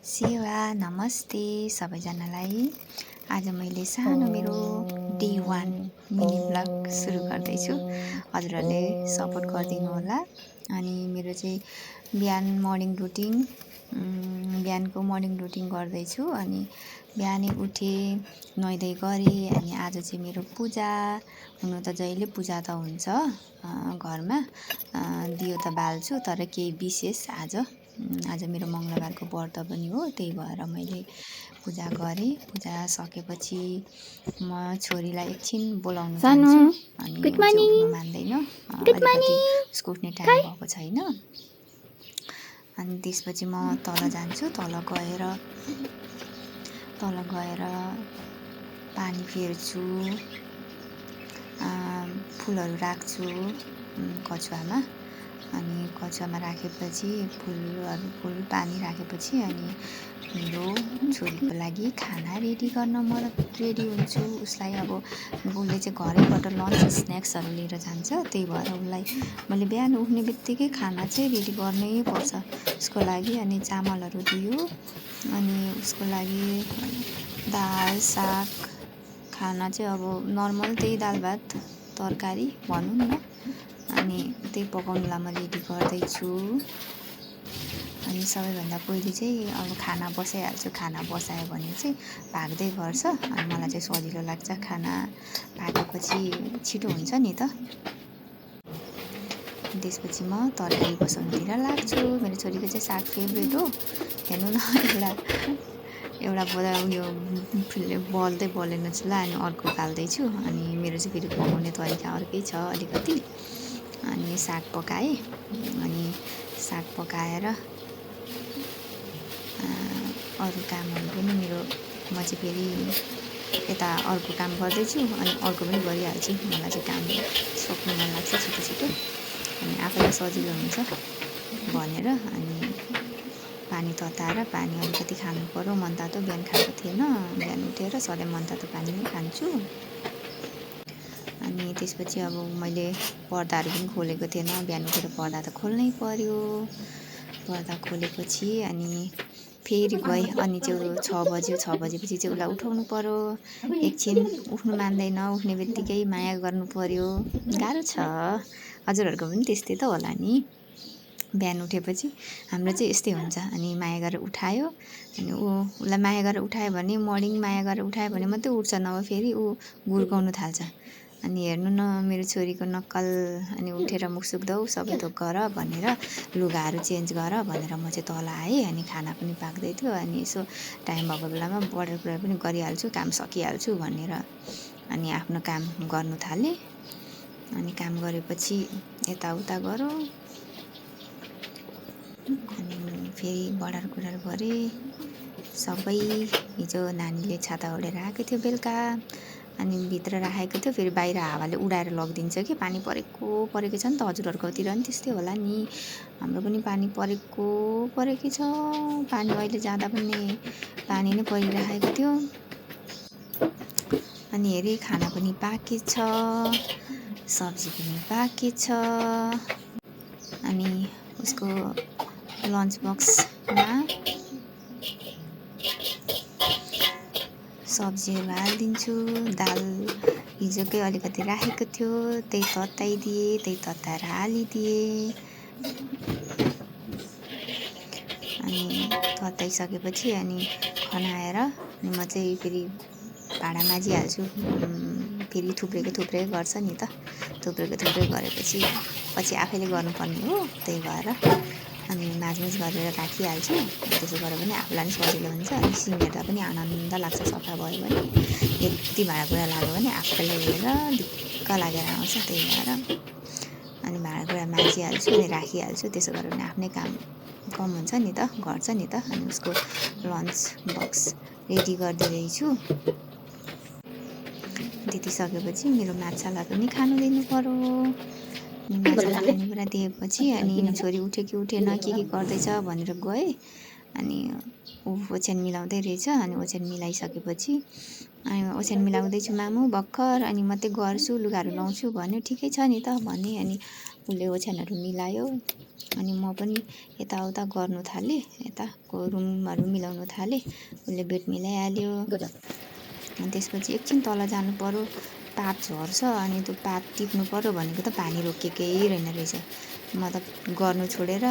सेवा नमस्ते सबैजनालाई। आज मैले सानो मेरो डे 1 मिनी ब्लग सुरु गर्दैछु। हजुरहरूले सपोर्ट गरिदिनु होला। अनि मेरो चाहिँ बिहानको मर्निङ रुटिन गर्दैछु। अनि बिहानै उठेँ, नुहाइधुवाइ गरेँ। अनि आज चाहिँ मेरो पूजा हुनु त जहिले पूजा त हुन्छ घरमा, दियो त बाल्छु, तर केही विशेष आज मेरो मङ्गलबारको व्रत पनि हो। त्यही भएर मैले पूजा गरेँ। पूजा सकेपछि म छोरीलाई एकछिन बोलाउन जान्छु। अनि ऊ चाहिँ उठ्नु मान्दैन, अलिकति उसको उठ्ने टाइम भएको छैन। अनि त्यसपछि म तल जान्छु। तल गएर पानी फेर्छु, फुलहरू राख्छु कछुवामा। अनि कछुवामा राखेपछि फुल पानी राखेपछि अनि मेरो छोरीको लागि खाना रेडी गर्न म रेडी हुन्छु। उसलाई अब उसले चाहिँ घरैबाट लन्च स्न्याक्सहरू लिएर जान्छ। त्यही भएर उसलाई मैले बिहान उठ्ने बित्तिकै खाना चाहिँ रेडी गर्नै पर्छ उसको लागि। अनि चामलहरू दियो, अनि उसको लागि दाल साग खाना चाहिँ अब नर्मल त्यही दाल भात तरकारी भनौँ न। अनि त्यही पकाउनुलाई म रेडी गर्दैछु। अनि सबैभन्दा पहिले चाहिँ अब खाना बसाइहाल्छु। खाना बसायो भने चाहिँ भाग्दै गर्छ, अनि मलाई चाहिँ सजिलो लाग्छ। खाना पाकेपछि छिटो हुन्छ नि त। त्यसपछि म तरकारी बसाउनुतिर लाग्छु। मेरो छोरीको चाहिँ साग फेभरेट हो। हेर्नु न, एउटा उयो बल्दै बलेन चुल्हा, अनि अर्को गाल्दैछु। अनि मेरो चाहिँ फेरि पकाउने तरिका अर्कै छ अलिकति। अनि साग पकाएँ। अनि साग पकाएर अरू कामहरू पनि म चाहिँ फेरि यता अर्को काम गर्दैछु, अनि अर्को पनि गरिहाल्छु। मलाई चाहिँ काम सक्नु मन लाग्छ छिटो, अनि आफैलाई सजिलो हुन्छ भनेर। अनि पानी तताएर पानी अलिकति खानु पर्यो, मनतातो बिहान खाएको थिएन। बिहान उठेर सधैँ मनतातो पानी नै खान्छु। अनि त्यसपछि अब मैले पर्दाहरू पनि खोलेको थिएन। बिहान उठेर पर्दा त खोल्नै पर्यो। पर्दा खोलेपछि अनि फेरि गएँ। अनि चाहिँ 6 बज्यो। 6 बजेपछि चाहिँ उसलाई उठाउनु पर्यो। एकछिन उठ्नु मान्दैन, उठ्ने बित्तिकै माया गर्नु पर्यो। गाह्रो छ। हजुरहरूको पनि त्यस्तै त होला नि। बिहान उठेपछि हाम्रो चाहिँ यस्तै हुन्छ। अनि माया गरेर उठायो, अनि उसलाई माया गरेर उठायो भने, मर्निङ माया गरेर उठायो भने मात्रै उठ्छ, नभए फेरि ऊ गुर्काउनु थाल्छ। अनि हेर्नु न मेरो छोरीको नक्कल। अनि उठेर मुखसुख धौ, सबै थोक गर भनेर, लुगाहरू चेन्ज गर भनेर म चाहिँ तल आएँ। अनि खाना पनि पाक्दै थियो। अनि यसो टाइम भएको बेलामा बढार कुरार पनि गरिहाल्छु, काम सकिहाल्छु भनेर अनि आफ्नो काम गर्नु थालेँ। अनि काम गरेपछि यताउता गरौँ। अनि फेरि बढार कुरार गरेँ सबै। हिजो नानीले छाता ओढेर आएको थियो बेलुका, अनि भित्र राखेको थियो। फेरि बाहिर हावाले उडाएर लगिदिन्छ कि। पानी परेकै छ नि त। हजुरहरूकोतिर पनि त्यस्तै होला नि। हाम्रो पनि पानी परेकै छ। पानी अहिले जाँदा पनि पानी नै परिरहेको थियो। अनि हेरेँ खाना पनि पाकेछ, सब्जी पनि पाकेछ। अनि उसको लन्च बक्समा सब्जीहरू हालिदिन्छु। दाल हिजोकै अलिकति राखेको थियो, त्यही तताइदिएँ, त्यही तताएर हालिदिएँ। अनि तताइसकेपछि अनि खनाएर अनि म चाहिँ फेरि भाँडा माझिहाल्छु। फेरि थुप्रै गर्छ नि त। थुप्रै गरेपछि पछि आफैले गर्नुपर्ने हो। त्यही भएर अनि माझमुझ गरेर राखिहाल्छु। त्यसो गरेर पनि आफूलाई पनि सजिलो हुन्छ। अनि सिन हेर्दा पनि आनन्द लाग्छ सफा भयो भने। यति भाँडाकुँडा लाग्यो भने आफैलाई हेरेर दिक्क लागेर आउँछ। त्यही भएर अनि भाँडाकुँडा माझिहाल्छु, अनि राखिहाल्छु। त्यसो गरेर पनि आफ्नै काम कम हुन्छ नि त, गर्छ नि त। अनि उसको लन्च बक्स रेडी गरिदिँदैछु। त्यति सकेपछि मेरो माछालाई पनि खानु दिनु पर्यो। माछालाई खानेकुरा दिएपछि अनि छोरी उठ्यो कि उठेन, के गर्दैछ भनेर गएँ। अनि ऊ ओछ्यान मिलाउँदै रहेछ। अनि ओछ्यान मिलाइसकेपछि अनि ओछ्यान मिलाउँदैछु मामु भर्खर, अनि मात्रै गर्छु, लुगाहरू लाउँछु भन्यो। ठिकै छ नि त भने। अनि उसले ओछ्यानहरू मिलायो अनि म पनि यताउता गर्नु थालेँ, यताको रुमहरू मिलाउनु थालेँ। उसले बेड मिलाइहाल्यो। अनि त्यसपछि एकछिन तल जानु पर्यो, पात झर्छ अनि त्यो पात टिप्नु पर्यो भनेको त पानी रोकेकै रहेन रहेछ। म त गर्नु छोडेर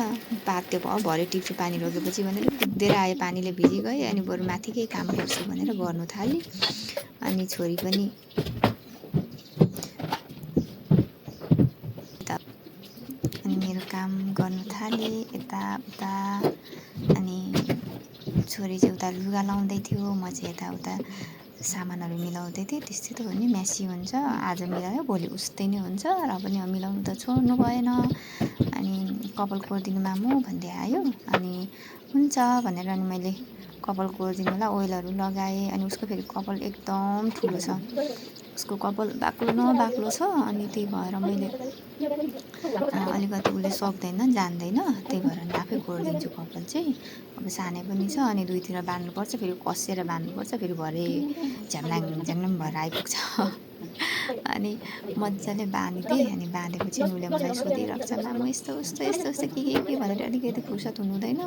पात त्यो भरे टिप्छु पानी रोकेपछि भनेर कुदेर आयो, पानीले भिजिगएँ। अनि बरु माथिकै काम गर्छु भनेर गर्नु थालेँ। अनि छोरी पनि अनि मेरो काम गर्नु थालेँ यताउता। अनि छोरी चाहिँ उता लुगा लाउँदै थियो, म चाहिँ यताउता सामानहरू मिलाउँदै थिएँ। त्यस्तै त हो नि, मेसी हुन्छ। आज मिलायो भोलि उस्तै नै हुन्छ र पनि मिलाउनु त छोड्नु भएन। अनि कपाल कोरिदिनु मामु भन्दै आयो। अनि हुन्छ भनेर अनि मैले कपाल कोरिदिनुलाई ओइलहरू लगाएँ। अनि उसको फेरि कपाल एकदम ठुलो छ, उसको कपाल बाक्लो न बाक्लो छ। अनि त्यही भएर मैले अलिकति उसले सक्दैन, जान्दैन, त्यही भएर नि आफै कोरिदिन्छु कपाल चाहिँ। अब सानै पनि छ अनि दुईतिर बाँध्नुपर्छ, फेरि कसेर बाँध्नुपर्छ, फेरि भरे झ्याम्लाङ झ्याम्लाङ भएर आइपुग्छ। अनि मजाले बाँधिदिएँ। अनि बाँधेपछि उसले मलाई सोधिरहेको छ, मामु यस्तो उस्तो यस्तो उस्तो के भनेर अलिकति फुर्सद हुनु हुँदैन।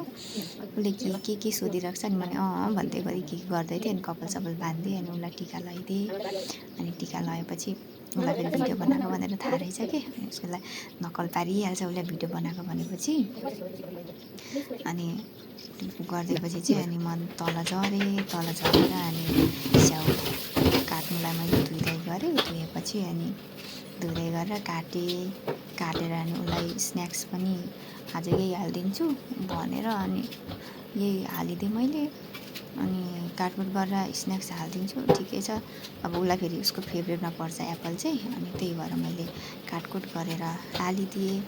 उसले के सोधिरहेको छ। अनि मैले भन्दै गरी के गर्दै थिएँ। अनि कपाल सपाल बाँधिदिएँ। अनि उसलाई टिका लगाइदिएँ। अनि टिका लगाएपछि उसलाई फेरि भिडियो बनाएको भनेर थाहा रहेछ कि। अनि उसलाई नक्कल पारिहाल्छ उसले भिडियो बनाएको भनेपछि। अनि गरिदिएपछि चाहिँ अनि म तल झरेँ। तल झरेर अनि स्याउ काट्नुलाई मैले धुँदै गरेँ। धुएपछि अनि धुँदै गरेर काटेर अनि उसलाई स्न्याक्स पनि आज यही हालिदिन्छु भनेर अनि यही हालिदिएँ मैले। अनि काटकुट गरेर स्न्याक्स हालिदिन्छु, ठिकै छ। अब उसलाई फेरि उसको फेभरेटमा पर्छ एप्पल चाहिँ। अनि त्यही भएर मैले काटकुट गरेर हालिदिएँ।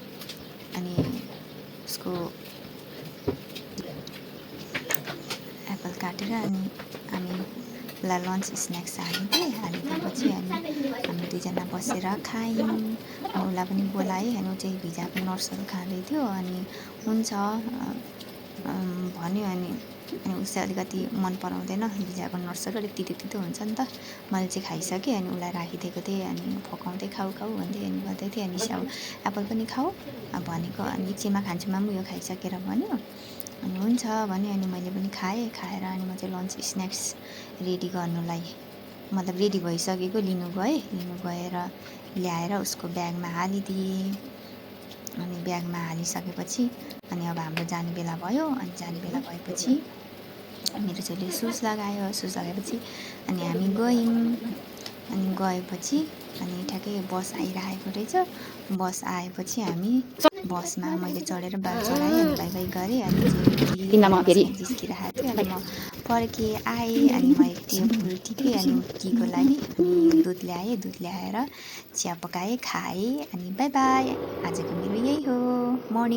अनि उसको एप्पल काटेर अनि उसलाई लन्च स्न्याक्स हालिदिएपछि अनि हामी दुईजना बसेर खायौँ। अनि उसलाई पनि बोलाएँ। अनि ऊ चाहिँ भिजाएको नट्सहरू खाँदै थियो। अनि हुन्छ भन्यो। अनि उसलाई अलिकति मन पराउँदैन भिजाएको नट्सहरू, अलिक तितो हुन्छ नि त। मैले चाहिँ खाइसकेँ। अनि उसलाई राखिदिएको थिएँ। अनि फकाउँदै खाऊ भन्दै अनि गर्दै थिएँ। अनि स्याउ एप्पल पनि खाऊ भनेको। अनि एकछिनमा खान्छु मामु यो खाइसकेर भन्यो। अनि हुन्छ भन्यो। अनि मैले पनि खाएर अनि म चाहिँ लन्च स्न्याक्स रेडी गर्नुलाई मतलब रेडी भइसकेको लिनु गएर ल्याएर उसको ब्यागमा हालिदिएँ। अनि ब्यागमा हालिसकेपछि अनि अब हाम्रो जाने बेला भयो। अनि जाने बेला भएपछि मेरो छोरीले सुज लगाएपछि अनि हामी गयौँ। अनि गएपछि अनि ठ्याक्कै बस आइरहेको रहेछ। बस आएपछि हामी बसमा मैले चढेर ब्याग चढाएँ। अनि बाई गरेँ। अनि चाहिँ जिस्किरहेको थियो। अनि म फर्केँ आएँ। अनि मैले त्यो फुल टिपेँ। अनि टीको लागि अनि दुध ल्याएर चिया पकाएँ, खाएँ। अनि बाई आजको मेरो यही हो मर्निङ।